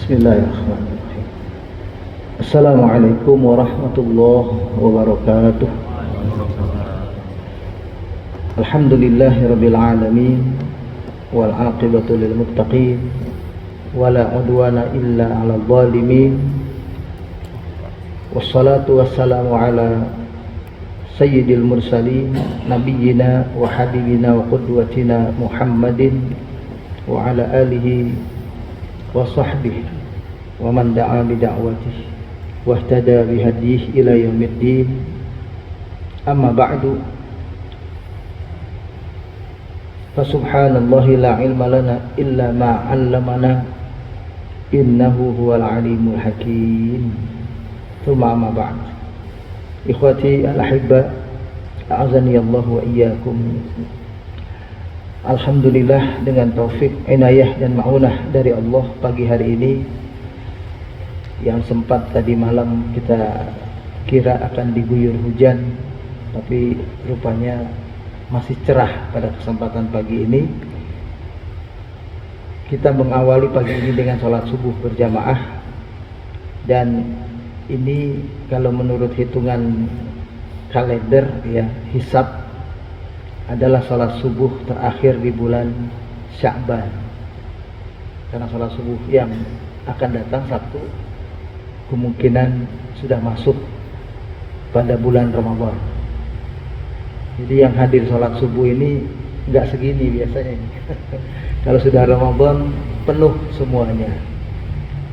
Bismillahirrahmanirrahim. Assalamualaikum warahmatullahi wabarakatuh. Alhamdulillahirabbil alamin wal aqibatu lil muttaqin wala udwana illa 'alal zalimin. Wassalatu wassalamu ala sayyidil mursalin nabiyyina wa habibina wa qudwatina Muhammadin wa ala alihi wa sahbihi wa man da'a bi da'watihi wa ihtada bi hadihi ila yaumiddin. Amma ba'du. Fa subhanallahi la ilma lana illa ma 'allamana innahu huwal alimul hakim. Tsumma amma ba'd. Ikhwati al-ahibba, a'azani Allah wa iyyakum. Alhamdulillah, dengan taufik, inayah dan ma'unah dari Allah, pagi hari ini yang sempat tadi malam kita kira akan diguyur hujan, tapi rupanya masih cerah pada kesempatan pagi ini. Kita mengawali pagi ini dengan sholat subuh berjamaah, dan ini kalau menurut hitungan kalender ya, hisab, adalah sholat subuh terakhir di bulan Sya'ban. Karena sholat subuh yang akan datang Sabtu kemungkinan sudah masuk pada bulan Ramadan. Jadi yang hadir sholat subuh ini nggak segini biasanya. Kalau sudah Ramadan penuh semuanya.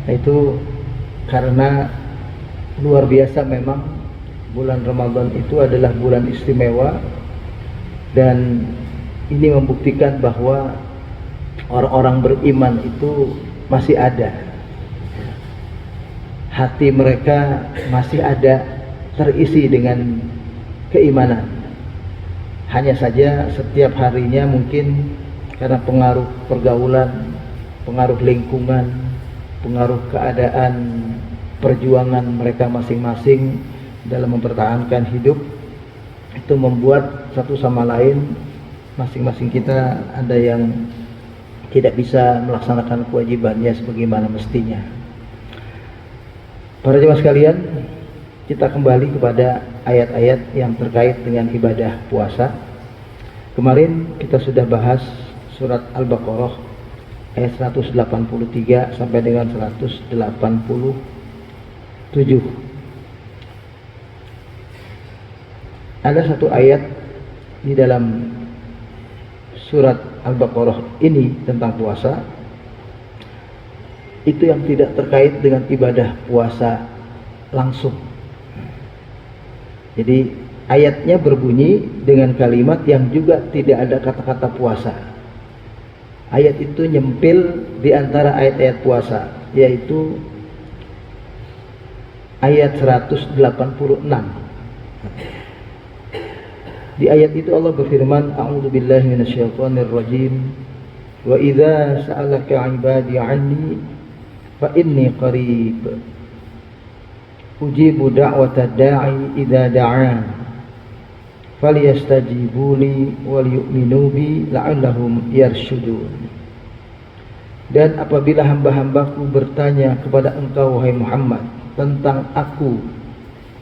Nah, itu karena luar biasa memang bulan Ramadan itu adalah bulan istimewa. Dan ini membuktikan bahwa orang-orang beriman itu masih ada, hati mereka masih ada terisi dengan keimanan. Hanya saja setiap harinya mungkin karena pengaruh pergaulan, pengaruh lingkungan, pengaruh keadaan perjuangan mereka masing-masing dalam mempertahankan hidup, itu membuat satu sama lain, masing-masing kita ada yang tidak bisa melaksanakan kewajibannya sebagaimana mestinya. Para jemaah sekalian, kita kembali kepada ayat-ayat yang terkait dengan ibadah puasa. Kemarin kita sudah bahas surat Al-Baqarah ayat 183 sampai dengan 187. Ada satu ayat di dalam surat Al-Baqarah ini tentang puasa, itu yang tidak terkait dengan ibadah puasa langsung. Jadi ayatnya berbunyi dengan kalimat yang juga tidak ada kata-kata puasa. Ayat itu nyempil di antara ayat-ayat puasa, yaitu ayat 186. Di ayat itu Allah berfirman, A'udzubillahi minasyaitonirrajim. Wa idza sa'alaka 'ibadi 'anni fa inni qarib. Ujibu da'watad da'i idza da'an. Falyastajibu li wal yu'minu bi la'allahum yarshudun. Dan apabila hamba-hambaku bertanya kepada engkau wahai Muhammad tentang aku,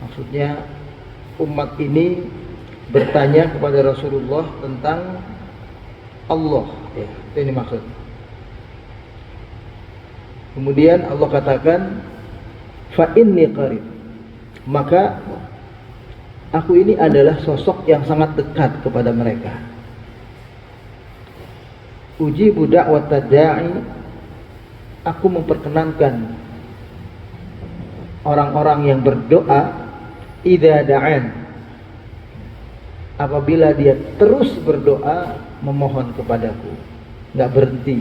maksudnya umat ini bertanya kepada Rasulullah tentang Allah, ya, ini maksud. Kemudian Allah katakan, fa inni qarib, maka aku ini adalah sosok yang sangat dekat kepada mereka. Ujibu da'watad da'i, aku memperkenankan orang-orang yang berdoa, idza da'an, apabila dia terus berdoa memohon kepadaku, nggak berhenti.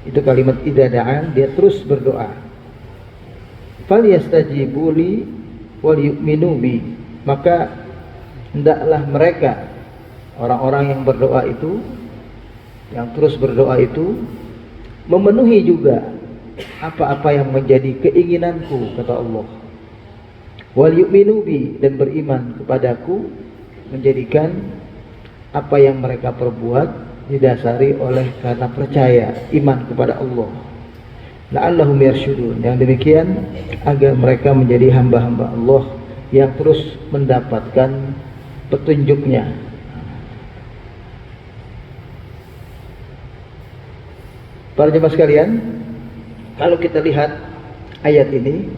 Itu kalimat idza da'an, dia terus berdoa. Falyastajibu li wal yu'minu bi, maka hendaklah mereka, orang-orang yang berdoa itu, yang terus berdoa itu, memenuhi juga apa-apa yang menjadi keinginanku, kata Allah. Wal yu'minu bi, dan beriman kepadaku, menjadikan apa yang mereka perbuat didasari oleh karena percaya, iman kepada Allah. la'allahum yarsyudun. Yang demikian agar mereka menjadi hamba-hamba Allah yang terus mendapatkan petunjuknya. Para jemaah sekalian, kalau kita lihat ayat ini,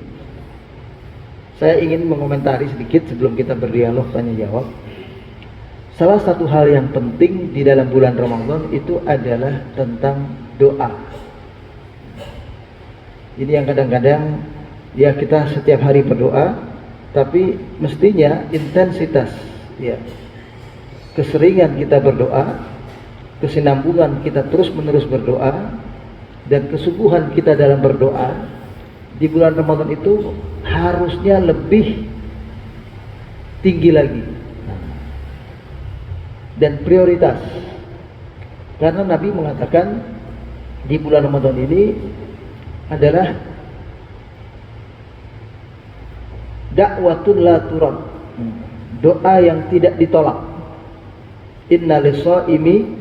saya ingin mengomentari sedikit sebelum kita berdialog tanya jawab. Salah satu hal yang penting di dalam bulan Ramadan itu adalah tentang doa. Ini yang kadang-kadang ya kita setiap hari berdoa, tapi mestinya intensitas, ya, keseringan kita berdoa, kesinambungan kita terus-menerus berdoa, dan kesungguhan kita dalam berdoa di bulan Ramadan itu harusnya lebih tinggi lagi dan prioritas. Karena Nabi mengatakan di bulan Ramadan ini adalah da'watun la turad, doa yang tidak ditolak. Inna lis-shaimi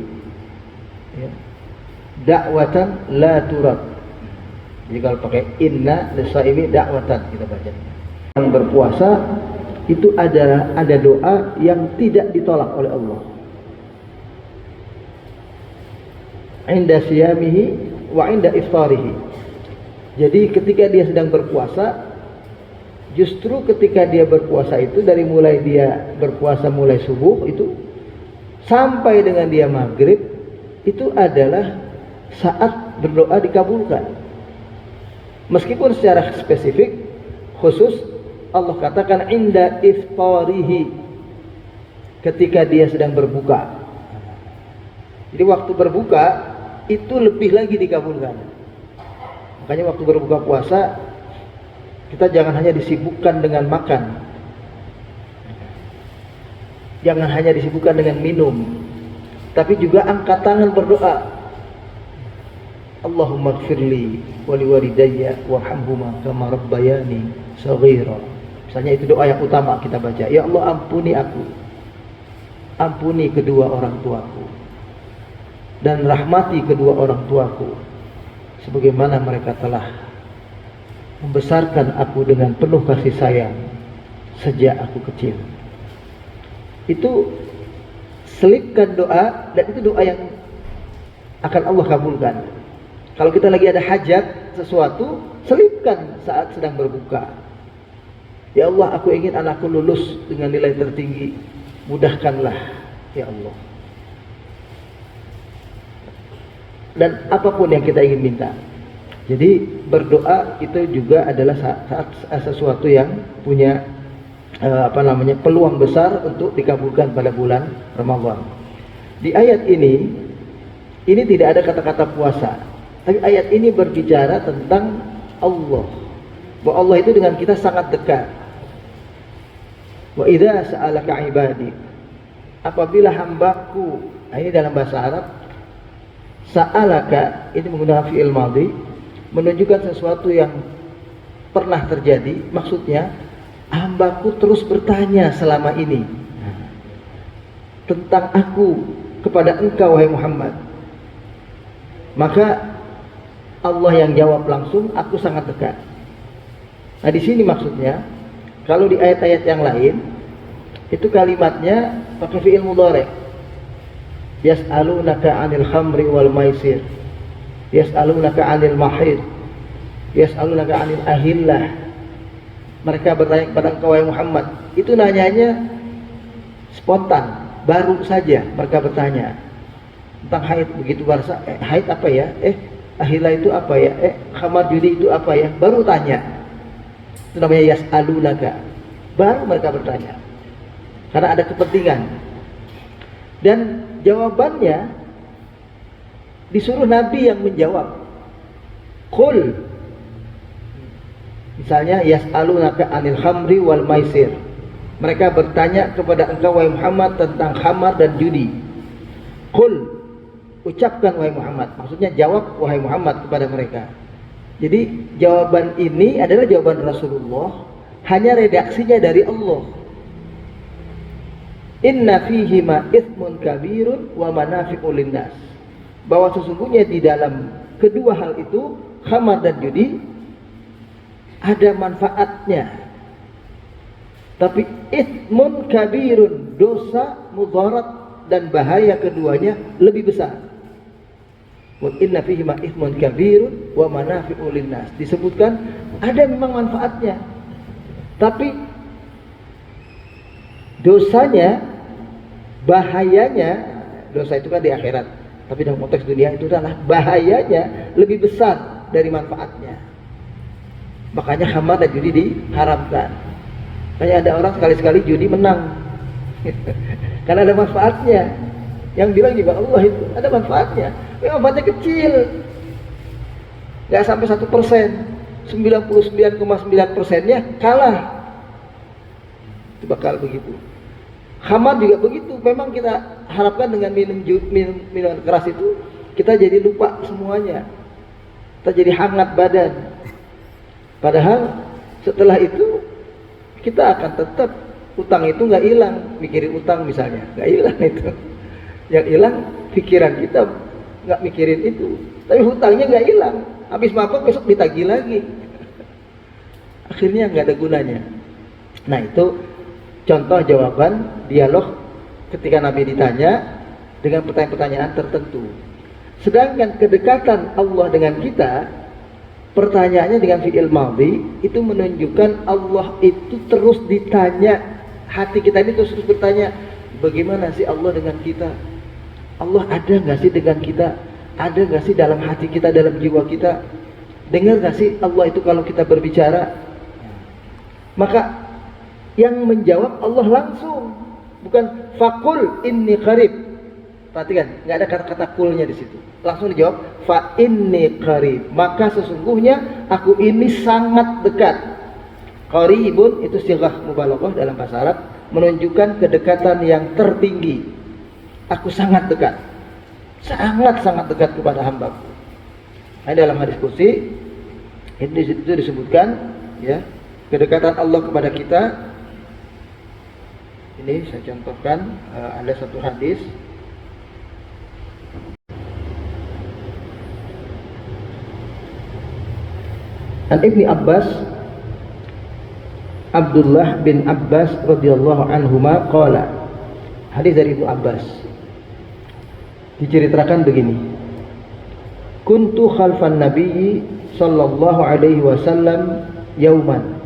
da'watan la turad. Jadi kalau pakai inna lis-shaimi da'watan kita baca. Yang berpuasa itu ada doa yang tidak ditolak oleh Allah. Inda siyamihi wa inda iftarihi. Jadi ketika dia sedang berpuasa, justru ketika dia berpuasa itu dari mulai dia berpuasa mulai subuh itu sampai dengan dia maghrib itu adalah saat berdoa dikabulkan. Meskipun secara spesifik khusus Allah katakan inda iftarihi, ketika dia sedang berbuka. Jadi waktu berbuka itu lebih lagi dikabulkan. Makanya waktu berbuka puasa kita jangan hanya disibukkan dengan makan, jangan hanya disibukkan dengan minum, tapi juga angkat tangan berdoa. Allahumma ighfirli wa liwalidayya warhamhuma kama rabbayani shaghira. Misalnya itu doa yang utama kita baca. Ya Allah, ampuni aku, ampuni kedua orang tuaku, dan rahmati kedua orang tuaku sebagaimana mereka telah membesarkan aku dengan penuh kasih sayang sejak aku kecil. Itu selipkan doa, dan itu doa yang akan Allah kabulkan. Kalau kita lagi ada hajat sesuatu, selipkan saat sedang berbuka. Ya Allah, aku ingin anakku lulus dengan nilai tertinggi, mudahkanlah ya Allah. Dan apapun yang kita ingin minta. Jadi berdoa itu juga adalah saat sesuatu yang punya peluang besar untuk dikabulkan pada bulan Ramadan. Di ayat ini tidak ada kata-kata puasa, tapi ayat ini berbicara tentang Allah. Bahwa Allah itu dengan kita sangat dekat. Wa idza sa'alaka ibadi, apabila hambaku, ini dalam bahasa Arab, sa'alaka ini menggunakan fi'il madhi, menunjukkan sesuatu yang pernah terjadi. Maksudnya hambaku terus bertanya selama ini tentang aku kepada engkau wahai Muhammad. Maka Allah yang jawab langsung, aku sangat dekat. Nah di sini maksudnya, kalau di ayat-ayat yang lain itu kalimatnya pakai fi'il mudhari'. Yas'alunaka 'anil khamri wal maisir, yas'alunaka 'anil mahid, yas'alunaka 'anil ahillah. Mereka bertanya kepada engkau wahai Muhammad. Itu nanyanya spontan, baru saja mereka bertanya tentang haid. Begitu barasa, haid apa ya? Ahillah itu apa ya? Khamar judi itu apa ya? Baru tanya. Itu namanya yas'alunaka. Baru mereka bertanya. Karena ada kepentingan. Dan jawabannya disuruh Nabi yang menjawab. Qul. Misalnya yas'alunaka 'anil khamri wal maisir. Mereka bertanya kepada engkau wahai Muhammad tentang khamar dan judi. Qul, ucapkan wahai Muhammad. Maksudnya jawab wahai Muhammad kepada mereka. Jadi jawaban ini adalah jawaban Rasulullah, hanya redaksinya dari Allah. Inna fihi ma itsmun kabirun wa manafi'u linnas. Bahwa sesungguhnya di dalam kedua hal itu khamar dan judi ada manfaatnya, tapi ithmun kabirun, dosa, mudarat dan bahaya keduanya lebih besar. Wa inna fihi ma ithmun kabirun wa manafi'u linnas. Disebutkan ada memang manfaatnya, tapi dosanya, bahayanya, dosa itu kan di akhirat, tapi dalam konteks dunia itu adalah bahayanya lebih besar dari manfaatnya. Makanya khamar dan judi diharamkan. Kayak ada orang sekali-sekali judi menang karena ada manfaatnya. Yang bilang juga Allah itu ada manfaatnya. Manfaatnya kecil, nggak sampai 1%, 99,9%-nya kalah. Itu bakal begitu. Khamar juga begitu. Memang kita harapkan dengan minum keras itu kita jadi lupa semuanya, kita jadi hangat badan. Padahal setelah itu kita akan tetap, utang itu nggak hilang. Mikirin utang misalnya nggak hilang itu, yang hilang pikiran kita nggak mikirin itu, tapi hutangnya nggak hilang. Habis mabuk besok ditagih lagi, akhirnya nggak ada gunanya. Nah itu contoh jawaban dialog ketika Nabi ditanya dengan pertanyaan-pertanyaan tertentu. Sedangkan kedekatan Allah dengan kita, pertanyaannya dengan fi'il madhi, itu menunjukkan Allah itu terus ditanya. Hati kita ini terus bertanya, bagaimana sih Allah dengan kita? Allah ada nggak sih dengan kita? Ada nggak sih dalam hati kita, dalam jiwa kita? Dengar nggak sih Allah itu kalau kita berbicara? Maka yang menjawab Allah langsung, bukan fakul inni qarib. Perhatikan, nggak ada kata-kata kulnya di situ. Langsung dijawab fa inni qarib, maka sesungguhnya aku ini sangat dekat. Qaribun itu sighah mubalaghah dalam bahasa Arab, menunjukkan kedekatan yang tertinggi. Aku sangat dekat, sangat dekat kepada hamba-Ku. Nah, dalam hadis qudsi itu disebutkan ya, kedekatan Allah kepada kita. Ini saya contohkan, ada satu hadis An Ibni Abbas, Abdullah bin Abbas radhiyallahu anhuma qala. Hadis dari Ibnu Abbas diceritakan begini. Kuntu khalfan nabiyyi sallallahu alaihi wasallam yauman.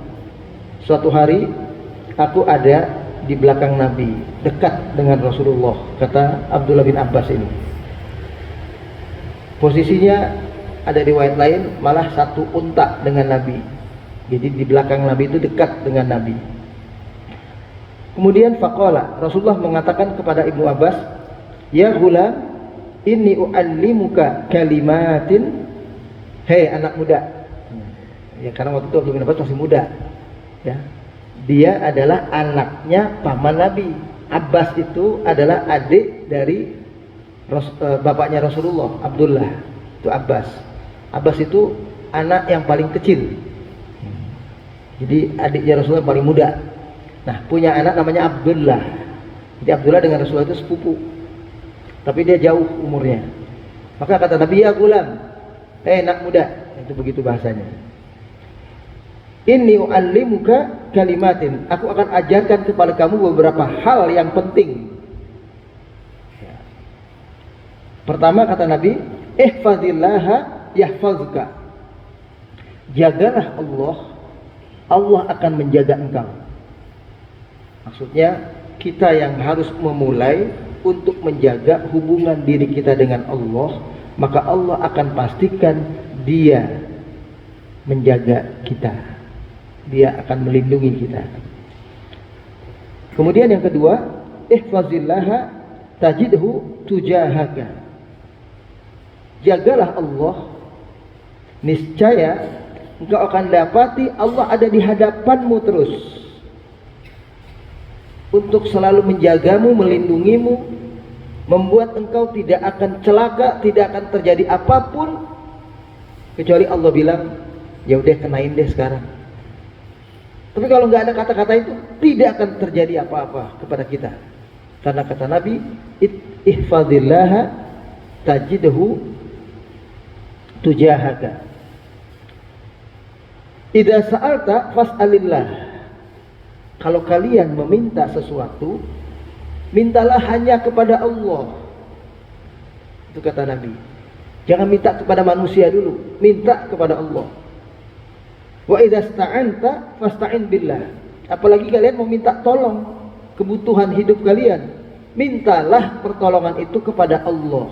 Suatu hari aku ada di belakang Nabi, dekat dengan Rasulullah, kata Abdullah bin Abbas ini. Posisinya ada riwayat lain malah satu unta dengan Nabi. Jadi di belakang Nabi itu dekat dengan Nabi. Kemudian faqala, Rasulullah mengatakan kepada Ibnu Abbas, "Ya ghulam, inni u'allimuka kalimatin." Hei anak muda. Ya karena waktu itu Abdullah bin Abbas masih muda. Ya. Dia adalah anaknya paman Nabi. Abbas itu adalah adik dari bapaknya Rasulullah, Abdullah. Itu Abbas. Abbas itu anak yang paling kecil. Jadi adiknya Rasulullah paling muda. Nah, punya anak namanya Abdullah. Jadi Abdullah dengan Rasulullah itu sepupu. Tapi dia jauh umurnya. Maka kata Nabi, "Ya gulam, anak muda." Itu begitu bahasanya. Inni u'allimuka kalimatin. Aku akan ajarkan kepada kamu beberapa hal yang penting. Pertama kata Nabi, ihfazillaha yahfazka. Jagalah Allah, Allah akan menjaga engkau. Maksudnya kita yang harus memulai untuk menjaga hubungan diri kita dengan Allah, maka Allah akan pastikan Dia menjaga kita. Dia akan melindungi kita. Kemudian yang kedua, ihfazillaha tajidhu tujahaka. Jagalah Allah, niscaya engkau akan dapati Allah ada di hadapanmu terus untuk selalu menjagamu, melindungimu, membuat engkau tidak akan celaka, tidak akan terjadi apapun kecuali Allah bilang, ya udah kenain deh sekarang. Tapi kalau nggak ada kata-kata itu, tidak akan terjadi apa-apa kepada kita. Karena kata Nabi, ihfazillaha tajidhu tujahaka. Idza sa'alta fas'alillah. Kalau kalian meminta sesuatu, mintalah hanya kepada Allah. Itu kata Nabi. Jangan minta kepada manusia dulu, minta kepada Allah. Wa idza sta'anta fasta'in billah. Apalagi kalian mau minta tolong kebutuhan hidup kalian, mintalah pertolongan itu kepada Allah.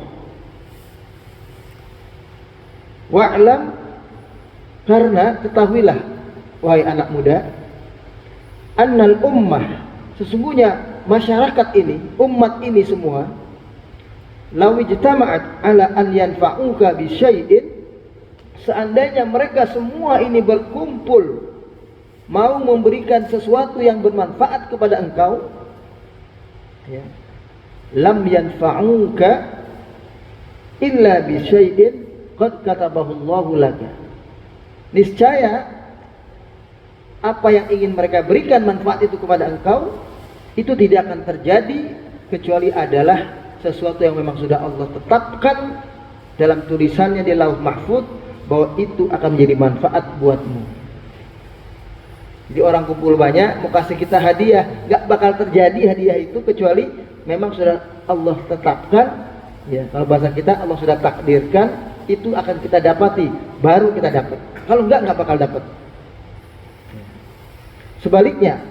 Wa'lam, karena ketahuilah wahai anak muda, annal ummah, sesungguhnya masyarakat ini, umat ini semua, law ijtama'at ala an yanfa'uka bi syai'in, seandainya mereka semua ini berkumpul mau memberikan sesuatu yang bermanfaat kepada engkau, ya, lam yanfa'uka illa bi syai'in qad katabahu Allahu laka. Niscaya apa yang ingin mereka berikan manfaat itu kepada engkau, itu tidak akan terjadi kecuali adalah sesuatu yang memang sudah Allah tetapkan dalam tulisannya di Lauh Mahfuz bahwa itu akan menjadi manfaat buatmu. Jadi orang kumpul banyak mau kasih kita hadiah, gak bakal terjadi hadiah itu kecuali memang sudah Allah tetapkan, ya, kalau bahasa kita Allah sudah takdirkan itu akan kita dapati, baru kita dapat. Kalau enggak bakal dapat. Sebaliknya,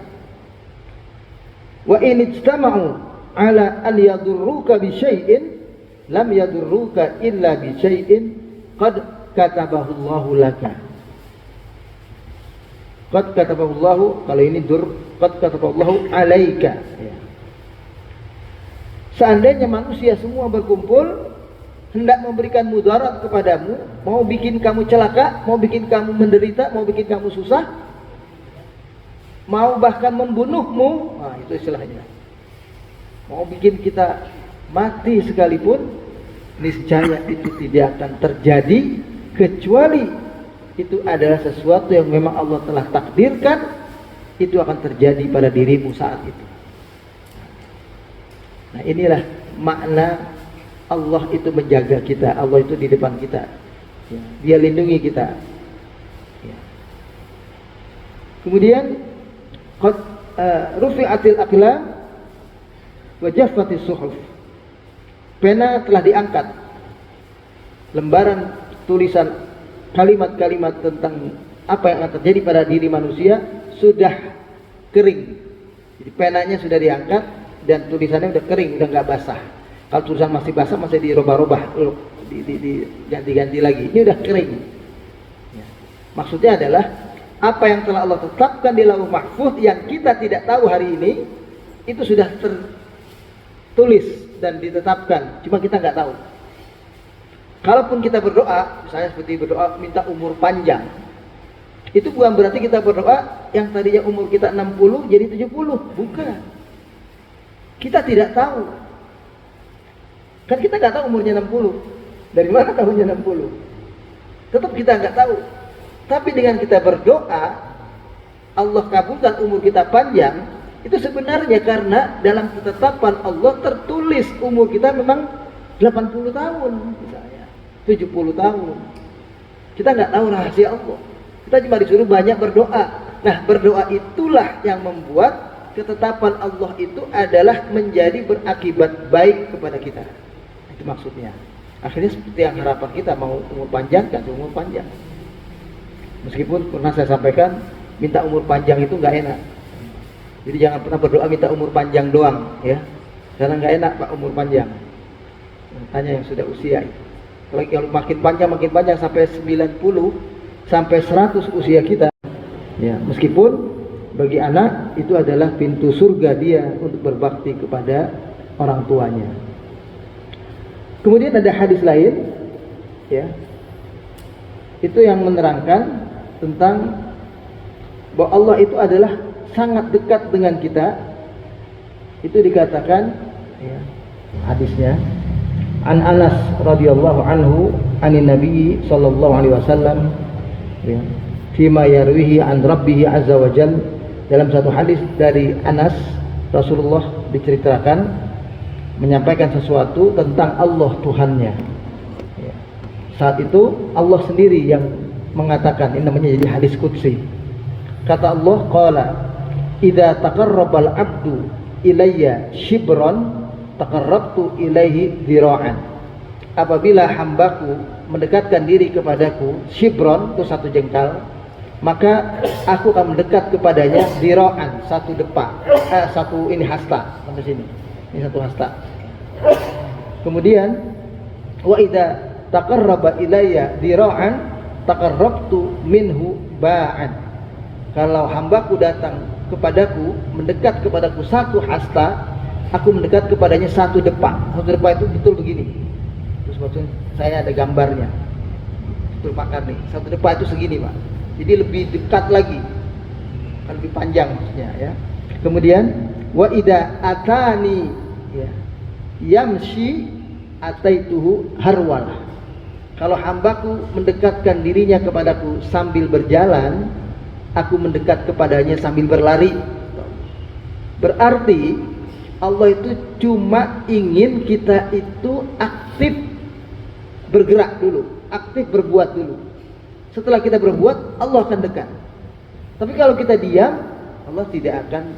wa in ijtama'u ala an yadurruka bi syai'in lam yadurruka illa bi syai'in qad katabahu Allahu laka. Qad katabahu Allahu, kalau ini qad katabahu Allahu alaika, ya. Seandainya manusia semua berkumpul hendak memberikan mudarat kepadamu, mau bikin kamu celaka, mau bikin kamu menderita, mau bikin kamu susah, mau bahkan membunuhmu, nah itu istilahnya, mau bikin kita mati sekalipun, niscaya itu tidak akan terjadi kecuali itu adalah sesuatu yang memang Allah telah takdirkan, itu akan terjadi pada dirimu saat itu. Nah inilah makna Allah itu menjaga kita, Allah itu di depan kita, ya, Dia lindungi kita, ya. Kemudian qad rufi'atil aqlam wa jaffatis suhuf, pena telah diangkat, lembaran tulisan kalimat-kalimat tentang apa yang akan terjadi pada diri manusia sudah kering. Jadi penanya sudah diangkat dan tulisannya sudah kering, sudah nggak basah. Kalau tulisan masih basah, masih dirubah-rubah, diganti-ganti lagi. Ini udah kering. Ya. Maksudnya adalah apa yang telah Allah tetapkan di Lauh Mahfuz yang kita tidak tahu hari ini, itu sudah tertulis dan ditetapkan. Cuma kita nggak tahu. Kalaupun kita berdoa, misalnya seperti berdoa minta umur panjang, itu bukan berarti kita berdoa yang tadinya umur kita 60 jadi 70. Bukan. Kita tidak tahu. Kan kita nggak tahu umurnya 60. Dari mana tahunnya 60? Tetap kita nggak tahu. Tapi dengan kita berdoa, Allah kabulkan umur kita panjang, itu sebenarnya karena dalam ketetapan Allah tertulis umur kita memang 80 tahun misalnya, 70 tahun. Kita nggak tahu rahasia Allah. Kita cuma disuruh banyak berdoa. Nah, berdoa itulah yang membuat ketetapan Allah itu adalah menjadi berakibat baik kepada kita. Itu maksudnya. Akhirnya seperti yang harapan kita, mau umur panjang, kan umur panjang. Meskipun pernah saya sampaikan, minta umur panjang itu nggak enak. Jadi jangan pernah berdoa minta umur panjang doang, ya. Karena nggak enak Pak umur panjang. Tanya yang sudah usia itu. Kalau makin panjang sampai 90, sampai 100 usia kita, ya. Meskipun bagi anak itu adalah pintu surga dia untuk berbakti kepada orang tuanya. Kemudian ada hadis lain, ya, itu yang menerangkan tentang bahwa Allah itu adalah sangat dekat dengan kita. Itu dikatakan, ya, hadisnya, An Anas radhiyallahu anhu anin Nabi sallallahu alaihi wasallam, ya, fima yarwihi an Rabbih azza wa jalla, dalam satu hadis dari Anas, Rasulullah diceritakan menyampaikan sesuatu tentang Allah Tuhannya, ya. Saat itu Allah sendiri yang mengatakan, ini namanya jadi hadis qudsi. Kata Allah, qala idza taqarrabal abdu ilayya shibran taqarrabtu ilaihi dzira'an. Apabila hambaku mendekatkan diri kepadaku shibron, itu satu jengkal, maka aku akan mendekat kepadanya dzira'an, satu depa, satu ini hasta, sampai sini. Ini satu hasta. Kemudian wa idza taqarraba ilayya dzira'an taqarrabtu minhu ba'an. Kalau hambaku datang kepadaku, mendekat kepadaku satu hasta, aku mendekat kepadanya satu depa. Satu depa itu betul begini. Terus maksudnya saya ada gambarnya. Betul Pak Karni. Satu depa itu segini Pak. Jadi lebih dekat lagi, lebih panjang maksudnya ya. Kemudian wa idza atani ya, yamshi ataituhu harwalah. Kalau hambaku mendekatkan dirinya kepadaku sambil berjalan, aku mendekat kepadanya sambil berlari. Berarti Allah itu cuma ingin kita itu aktif bergerak dulu, aktif berbuat dulu. Setelah kita berbuat, Allah akan dekat. Tapi kalau kita diam, Allah tidak akan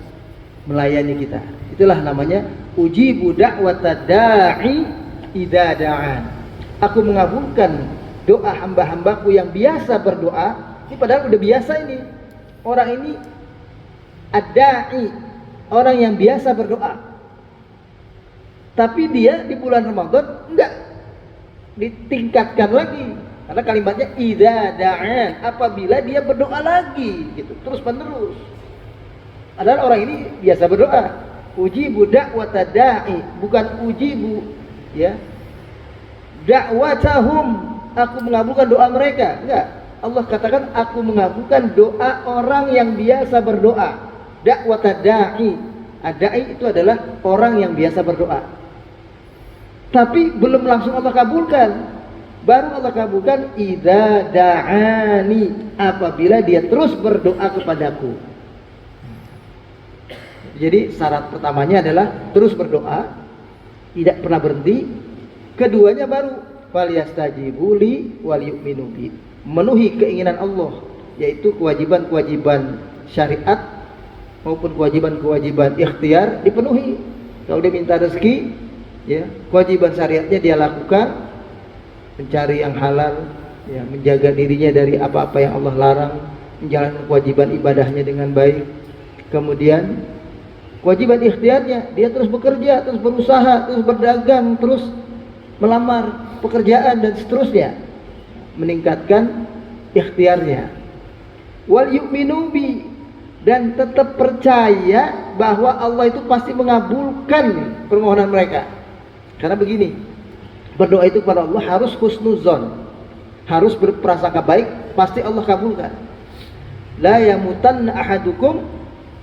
melayani kita. Itulah namanya ujibu da'wata da'i idza da'an. Aku mengabulkan doa hamba-hambaku yang biasa berdoa. Ini padahal udah biasa ini. Orang ini ad-da'i, orang yang biasa berdoa. Tapi dia di bulan Ramadan enggak ditingkatkan lagi. Karena kalimatnya idza da'an, apabila dia berdoa lagi gitu, terus menerus. Adalah orang ini biasa berdoa. Ujibu da'wata da'i, bukan ujibu ya. Da'watahum, aku mengabulkan doa mereka. Enggak. Allah katakan aku mengabulkan doa orang yang biasa berdoa. Da'wata da'i. Ad-da'i itu adalah orang yang biasa berdoa. Tapi belum langsung Allah kabulkan. Baru Allah kabulkan idza da'ani, apabila dia terus berdoa kepadaku. Jadi syarat pertamanya adalah terus berdoa, tidak pernah berhenti. Keduanya baru falyastajibu li wal yu'minu bi, memenuhi keinginan Allah, yaitu kewajiban-kewajiban syariat maupun kewajiban-kewajiban ikhtiar dipenuhi. Kalau dia minta rezeki, ya, kewajiban syariatnya dia lakukan, mencari yang halal, ya, menjaga dirinya dari apa-apa yang Allah larang, menjalankan kewajiban ibadahnya dengan baik. Kemudian kewajiban ikhtiarnya, dia terus bekerja, terus berusaha, terus berdagang, terus melamar pekerjaan dan seterusnya, meningkatkan ikhtiarnya. Wal yu'minu bi, dan tetap percaya bahwa Allah itu pasti mengabulkan permohonan mereka. Karena begini, berdoa itu kepada Allah harus husnuzon, harus berprasangka baik, pasti Allah kabulkan. La yamutanna ahadukum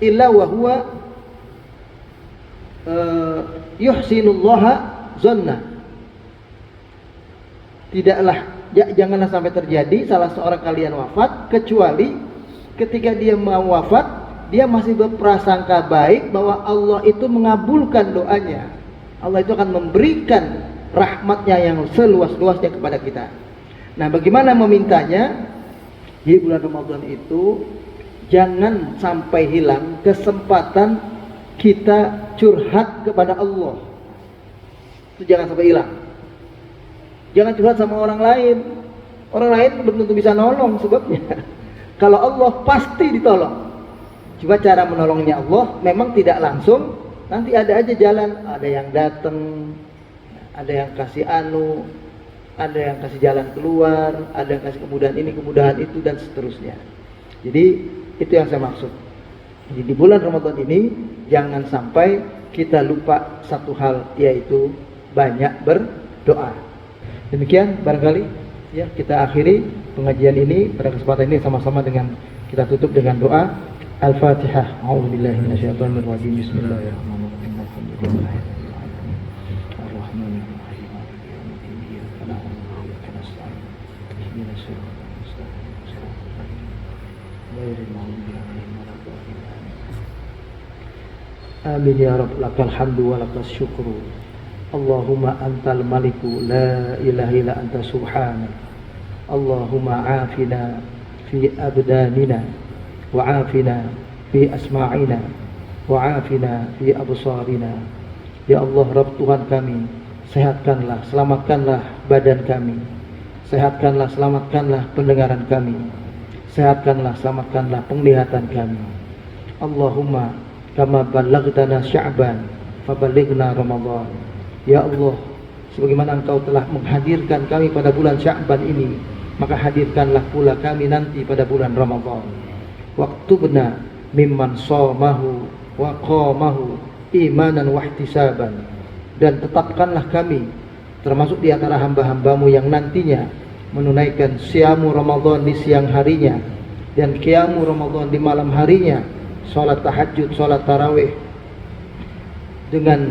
illa wa huwa yuhsinullaha zanna. Janganlah sampai terjadi salah seorang kalian wafat kecuali ketika dia mau wafat dia masih berprasangka baik bahwa Allah itu mengabulkan doanya. Allah itu akan memberikan rahmatnya yang seluas-luasnya kepada kita. Nah, bagaimana memintanya? Di bulan Ramadan itu jangan sampai hilang kesempatan kita curhat kepada Allah. Itu jangan sampai hilang. Jangan curhat sama orang lain. Orang lain belum tentu bisa nolong sebabnya. Kalau Allah pasti ditolong. Cuma cara menolongnya Allah memang tidak langsung. Nanti ada aja jalan, ada yang datang, ada yang kasih ada yang kasih jalan keluar, ada yang kasih kemudahan ini, kemudahan itu, dan seterusnya. Jadi itu yang saya maksud. Jadi di bulan Ramadan ini jangan sampai kita lupa satu hal, yaitu banyak berdoa. Demikian barangkali ya, kita akhiri pengajian ini pada kesempatan ini sama-sama dengan kita tutup dengan doa Al-Fatihah. A'udzubillahi minasyaitonir rajim. Bismillahirrahmanirrahim. Amin ya Rabb, lakal hamdu wa lakas syukru. Allahumma antal maliku la ilaha illa anta subhanak Allahumma afina fi abdanina wa afina fi asma'ina wa afina fi absarina. Ya Allah, Rabb Tuhan kami, sehatkanlah, selamatkanlah badan kami, sehatkanlah, selamatkanlah pendengaran kami, sehatkanlah, selamatkanlah penglihatan kami. Allahumma kama ballaghtana Sya'ban fabalighna Ramadan. Ya Allah, sebagaimana Engkau telah menghadirkan kami pada bulan Sya'ban ini, maka hadirkanlah pula kami nanti pada bulan Ramadan. Waktubna mimman shamahu wa qamahu imanan wa ihtisaban. Dan tetapkanlah kami termasuk di antara hamba-hambamu yang nantinya menunaikan siamu Ramadan di siang harinya dan qiyamu Ramadan di malam harinya, salat tahajud, salat tarawih dengan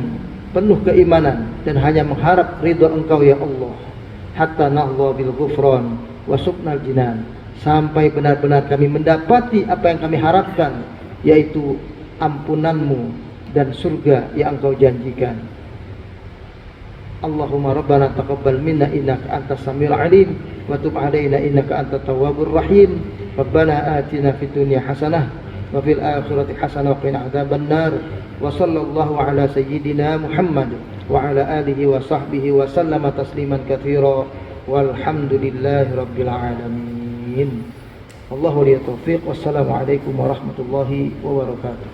penuh keimanan dan hanya mengharap ridha Engkau ya Allah. Hatta nahla bil ghufran wa subnal jinan, sampai benar-benar kami mendapati apa yang kami harapkan, yaitu ampunanmu dan surga yang Engkau janjikan. Allahumma rabbana taqabbal minna innaka antas samiul alim wa tub alaina innaka antat tawwabur rahim. Rabbana atina fid dunya hasanah wa fil akhirati hasanah wa qina adzabannar. Wa sallallahu ala sayyidina Muhammad wa ala alihi wa sahbihi wa sallama tasliman katsira walhamdulillahi rabbil alamin. Wallahu li taufiq. Wassalamu alaikum warahmatullahi wabarakatuh.